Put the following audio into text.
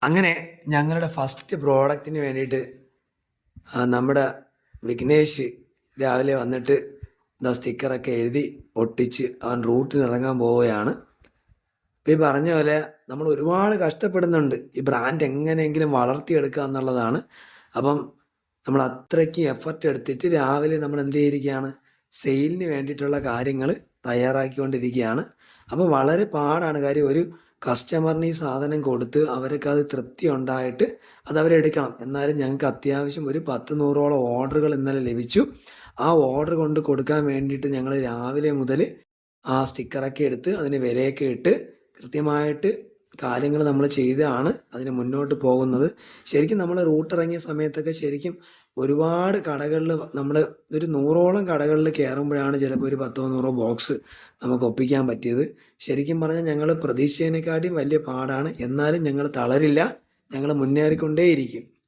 അങ്ങനെ ഞങ്ങളുടെ ഫസ്റ്റ് പ്രോഡക്റ്റിന് വേണ്ടിയിട്ട് നമ്മുടെ വിഘ്നേഷ് രാവിലെ വന്നിട്ട് സ്റ്റിക്കറൊക്കെ എഴുതി ഒട്ടിച്ച് അവൻ റൂട്ടിന് ഇറങ്ങാൻ പോവുകയാണ്. ഇപ്പം ഈ പറഞ്ഞ പോലെ നമ്മൾ ഒരുപാട് കഷ്ടപ്പെടുന്നുണ്ട് ഈ ബ്രാൻഡ് എങ്ങനെയെങ്കിലും വളർത്തിയെടുക്കുക എന്നുള്ളതാണ്. അപ്പം നമ്മൾ അത്രയ്ക്ക് എഫർട്ട് എടുത്തിട്ട് രാവിലെ നമ്മൾ എന്ത് ചെയ്തിരിക്കുകയാണ്, സെയിലിന് വേണ്ടിയിട്ടുള്ള കാര്യങ്ങൾ തയ്യാറാക്കിക്കൊണ്ടിരിക്കുകയാണ്. അപ്പം വളരെ പാടാണ്. കാര്യം ഒരു കസ്റ്റമറിന് ഈ സാധനം കൊടുത്ത് അവർക്ക് അത് തൃപ്തി ഉണ്ടായിട്ട് അത് അവരെടുക്കണം. എന്നാലും ഞങ്ങൾക്ക് അത്യാവശ്യം ഒരു 10-100ഓളം ഓർഡറുകൾ ഇന്നലെ ലഭിച്ചു. ആ ഓർഡർ കൊണ്ട് കൊടുക്കാൻ വേണ്ടിയിട്ട് ഞങ്ങൾ രാവിലെ മുതൽ ആ സ്റ്റിക്കറൊക്കെ എടുത്ത് അതിന് വിലയൊക്കെ ഇട്ട് കൃത്യമായിട്ട് കാര്യങ്ങൾ നമ്മൾ ചെയ്താണ് അതിന് മുന്നോട്ട് പോകുന്നത്. ശരിക്കും നമ്മൾ റൂട്ട് ഇറങ്ങിയ സമയത്തൊക്കെ ശരിക്കും ഒരുപാട് കടകളിൽ നമ്മൾ ഒരു 100ഓളം കടകളിൽ കയറുമ്പോഴാണ് ചിലപ്പോൾ ഒരു 10-100 ബോക്സ് നമുക്ക് ഒപ്പിക്കാൻ പറ്റിയത്. ശരിക്കും പറഞ്ഞാൽ ഞങ്ങൾ പ്രതീക്ഷിച്ചതിനെക്കാട്ടിയും വലിയ പാടാണ്. എന്നാലും ഞങ്ങൾ തളരില്ല, ഞങ്ങൾ മുന്നേറിക്കൊണ്ടേയിരിക്കും.